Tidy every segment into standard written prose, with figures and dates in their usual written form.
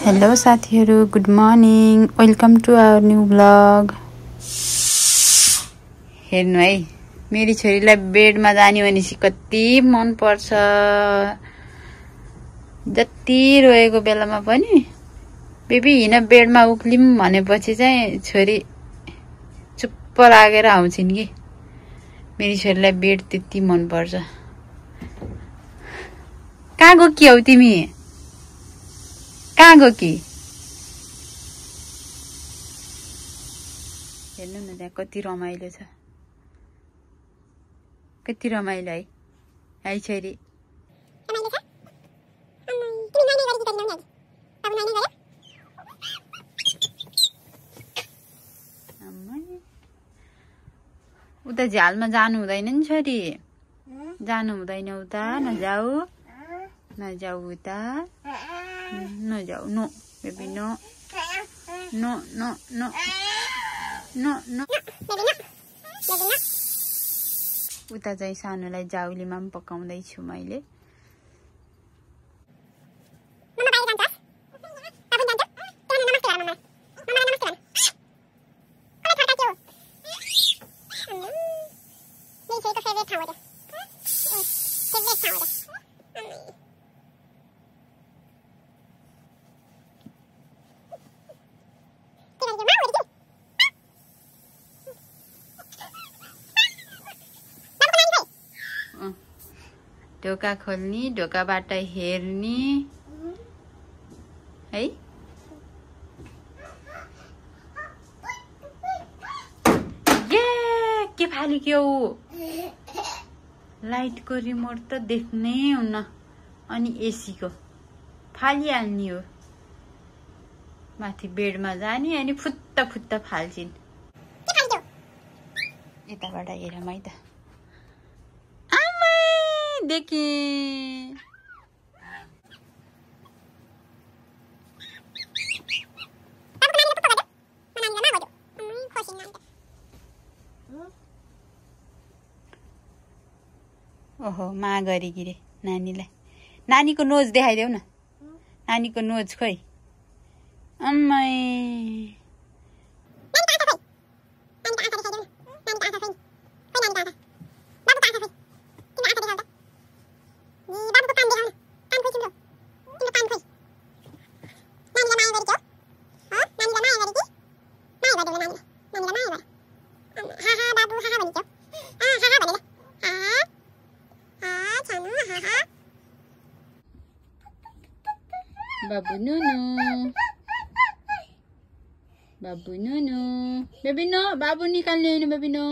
Hello साथीहरु, good morning, welcome to our new blog. हेर्नु है, मेरी छोरीलाई बेडमा जाने भनेपछि कति मन पर्छ। जति रोएको बेलामा पनि बेबी हिँड बेडमा उक्लिम भनेपछि चाहिँ छोरी चुप्प लागेर आउँछिन् कि। मेरी छोरीलाई बेड त्यति मन पर्छ। कहाँ गयो कि हौ तिमी? कहाँ गयो कि? हेर्नु न त्यहाँ कति रमाइलो छ, कति रमाइलो है। है छोरी, उता झ्यालमा जानु हुँदैन नि छोरी, जानु हुँदैन उता। नजाऊ नजाऊ उता, नजाऊ, no baby, no no no no no no. उता चाहिँ सानोलाई जाउलीमा पनि पकाउँदैछु मैले। ढोका खोल्ने, ढोकाबाट हेर्ने है। के फाल्यो के हो? लाइटको रिमोट त देख्नै हुन्न, अनि एसीको फालिहाल्ने हो। माथि बेडमा जाने अनि फुत्ता फुत्ता फाल्छिन्। यताबाट हेरौँ है त। देखे ओहो, मा गरी गिरे नानीलाई। नानीको नोज देखाइदेऊ न, नानीको नोज खोइ। अम्मै बाबू नुनु, बाबू नुनु, बेबी नो, बाबू निकाल्ने होइन बेबी नो।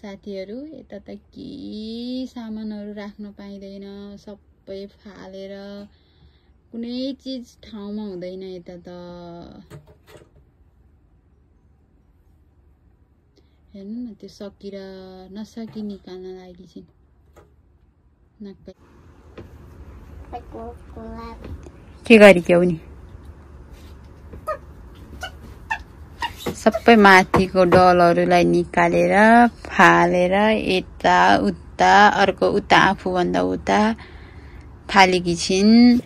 साथीहरु, यता त के सामानहरु राख्न पाइँदैन, सबै फालेर कुनै चीज ठाउँमा हुँदैन। यता त हेर्नु न, त्यो सकिएर नसकी निकाल्न लागि छिन्। के गरी के हो नि? सबै माथिको डलहरुलाई निकालेर फालेर यता उता, अर्को उता, आफूभन्दा उता फालेकी छिन्।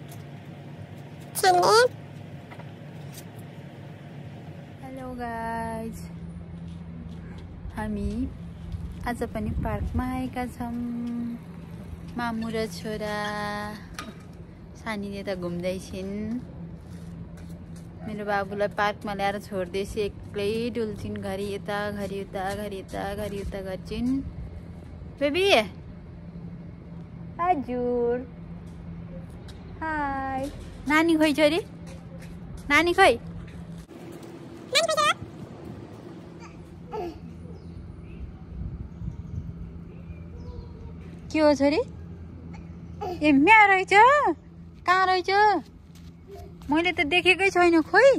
हेलो गाइज, हामी आज पनि पार्कमा आएका छौं। मामु र छोरा सानीले त घुम्दै छिन्। मेरो बाबुलाई पार्कमा ल्याएर छोड्दैछु, एक्लै डुल्छिन्, घरि यता घरि उता, घरि यता घरि उता गर्छिन्। बेबी हजुर, हाय। नानी खोइ छोरी, नानी खोइ? के हो छोरी? ए म्या रहेछ, कहाँ रहेछ? मैले त देखेकै छैन। खोइ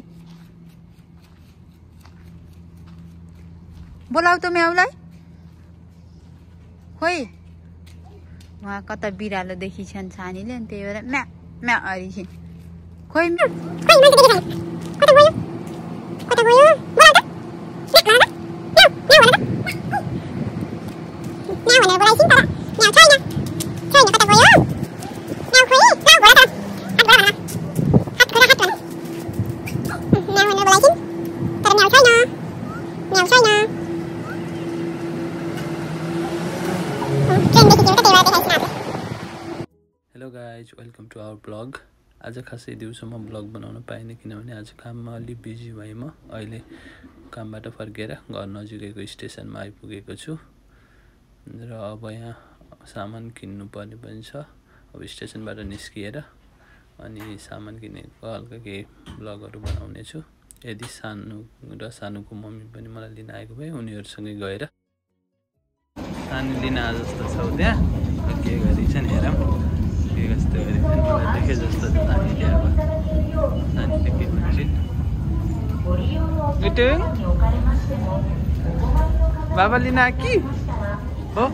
बोलाउ त म्याउलाई। खोइ वहाँ कता बिरालो देखिछन् सानीले, अनि त्यही भएर म्या म्या अरिछिन्। खोइ hello guys, welcome to our blog. आज खासै दिउँसोमा ब्लग बनाउन पाइनँ किनभने आज काममा अलि बिजी भएँ म। अहिले कामबाट फर्केर घर नजिकैको स्टेसनमा आइपुगेको छु र अब यहाँ सामान किन्नु पर्ने पनि छ। अब स्टेसनबाट निस्किएर अनि सामान किनेको हल्का केही ब्लगहरू बनाउने छु। यदि सानु र सानुको मम्मी पनि मलाई लिन आएको भए उनीहरूसँगै गएर सानु लिन आज जस्तो छ त्यहाँ के गरिन्छ नि हेरौँ। के कस्तो गरिन्छ मलाई देखे जस्तो छ नानीले। अब नानीले के भन्छ मिटुङ बाबा लिन आकी हो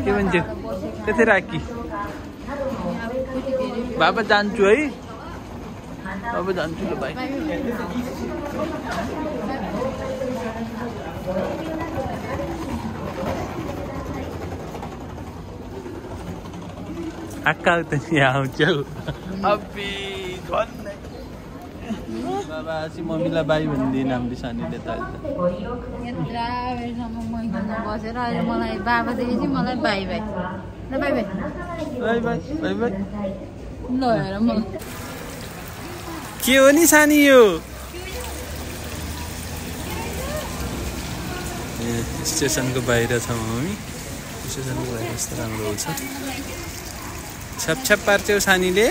के भन्छ त्यति राखी बाबा जान्छु है। बाबा जान्छु ल भाइ। अक्का त यहाँ आउँछौ अब्बी भन्नै बाबा आसी मम्मीलाई बाई भनिदिए नाम सानीले त यत्रा बेरसम्म मैदानमा बसेर अहिले मलाई बाबा देखेपछि मलाई बाई बाई ल by by by by by by ल हेर म के हो नि सानी यो स्टेसनको बाहिर छ मम्मी। स्टेसनको बाहिर कस्तो राम्रो हुन्छ। छपछप पार्छौ सानीले।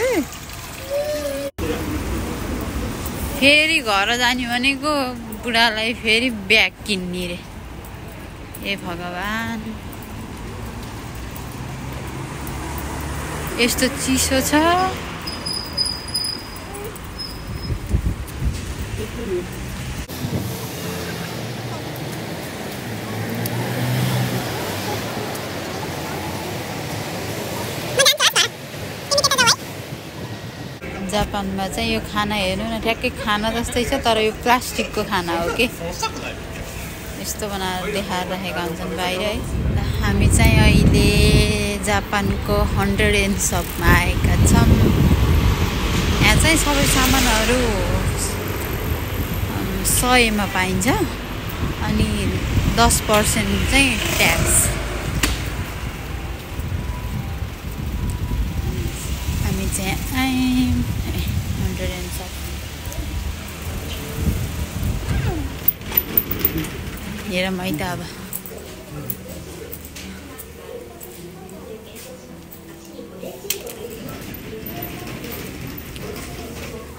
फेरि घर जाने भनेको बुढालाई फेरि ब्याग किन्ने रे। ए भगवान यस्तो चिसो छ। जापानमा चाहिँ यो खाना हेर्नु न ठ्याक्कै खाना जस्तै छ तर यो प्लास्टिकको खाना हो कि यस्तो बनाएर देखाएर राखेका हुन्छन् बाहिर है। हामी चाहिँ अहिले जापानको 100 सपमा आएका छौँ। यहाँ चाहिँ सबै सामानहरू 100मा पाइन्छ अनि 10% चाहिँ ट्याक्स। हामी चाहिँ आयौँ 100 सप। हेर मैदा अब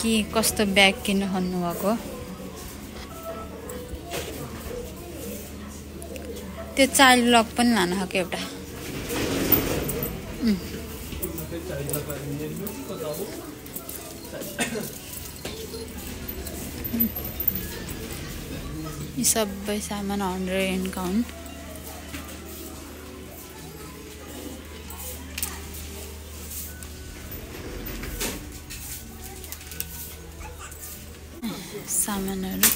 के कस्तो ब्याग किन्नु खोज्नुभएको? त्यो चाइल्ड लक पनि लान खाएको एउटा। यी सबै सामान 100 का हुन्। सामानहरू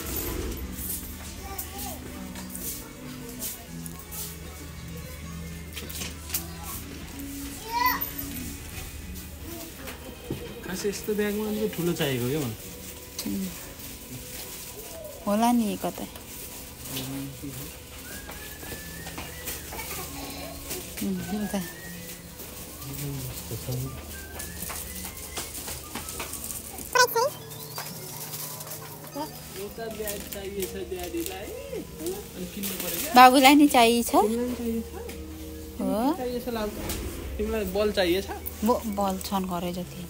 खास यस्तो ब्यागमा अलिक ठुलो चाहिएको क्या होला नि कतै। बाबुलाई नि चाहिएछ हो। तिमीलाई बल चाहिएछ? बल छन् घरै जति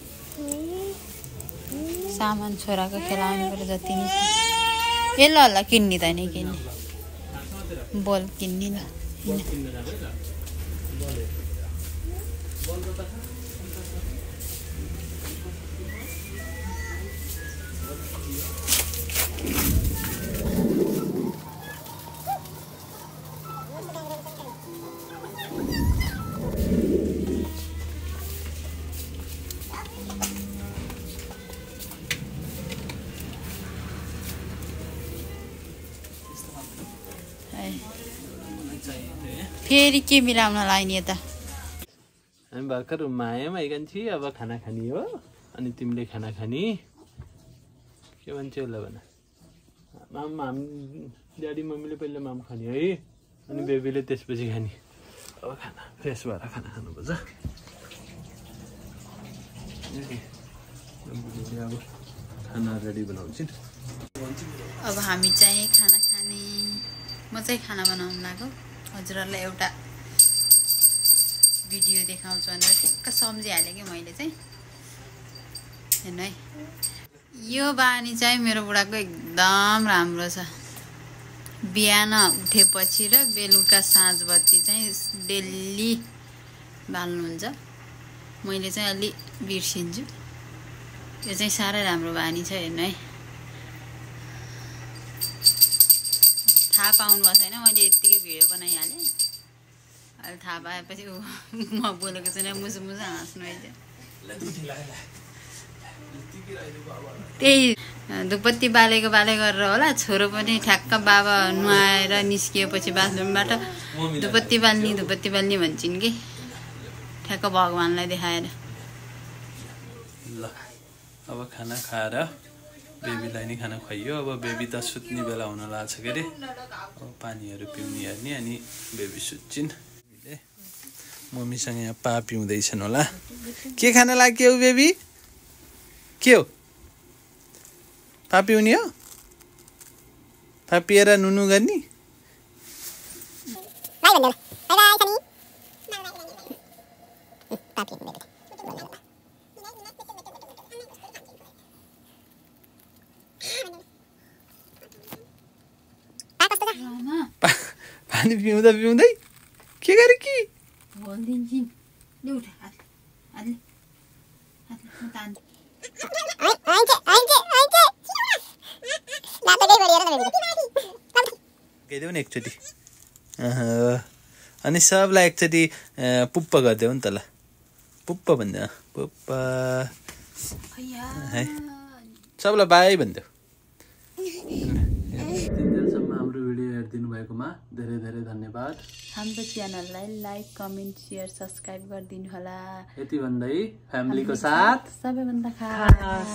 सामान छोराको खेलाउने बेला जति नि छ। ए ल ल किन्नी त नि किन्ने बल किन्नी ल। फेरि के मिलाउन लाग्ने यता? हामी भर्खर रुममा आयौँ आइकान्छी। अब खाना खाने हो अनि तिमीले खाना खाने के भन्छौ ल भन। माम ड्याडी मम्मीले पहिले माम खाने है अनि बेबीले त्यसपछि खाने अब खाना फ्रेस भएर खाना खानुपर्छ अब खाना रेडी बनाउँछिन् अब हामी चाहिँ खाना खाने म चाहिँ खाना बनाउन लाग्यो हजुरहरूलाई एउटा भिडियो देखाउँछु भनेर ठिक्क सम्झिहालेँ कि मैले चाहिँ हेर्नु है यो बानी चाहिँ मेरो बुढाको एकदम राम्रो छ बिहान उठेपछि र बेलुका साँझ बत्ती चाहिँ डेली बाल्नुहुन्छ मैले चाहिँ अलि बिर्सिन्छु यो चाहिँ साह्रै राम्रो बानी छ हेर्नु है थाहा पाउनु भएको छैन मैले यत्तिकै भिडियो बनाइहालेँ अहिले थाहा पाएपछि म बोलेको छैन मुसु मुसु हाँस्नु है त्यही धुपत्ती बालेको बाले गरेर होला छोरो पनि ठ्याक्क बाबा नुहाएर निस्किएपछि बाथरुमबाट धुपत्ती बाल्ने भन्छन् कि ठ्याक्क भगवान्लाई देखाएर ल अब खाना खाएर बेबीलाई नि खाना खुवाइयो अब बेबी त सुत्ने बेला हुन लाग्छ के अरे अब पानीहरू पिउने हेर्ने अनि बेबी सुत्छिन् मम्मीसँग यहाँ पा पिउँदैछन् होला के खाना लाग्यो बेबी के हो पा पिउने हो पा पिएर नुनु गर्ने पानी पिउँदा पिउँदै के गरे कि गइदेऊ न एकचोटि अनि सबलाई एकचोटि पुप्प गरिदेऊ नि त ल पुप्प भनिदेऊ पुप्प है सबलाई बाई भनिदेऊ तिनजेलसम्म हाम्रो भिडियो हेरिदिनु भएकोमा धेरै धेरै धन्यवाद हाम्रो च्यानललाई लाइक कमेन्ट सेयर सब्सक्राइब गरिदिनु होला यति भन्दै फ्यामिलीको साथ सबैभन्दा खास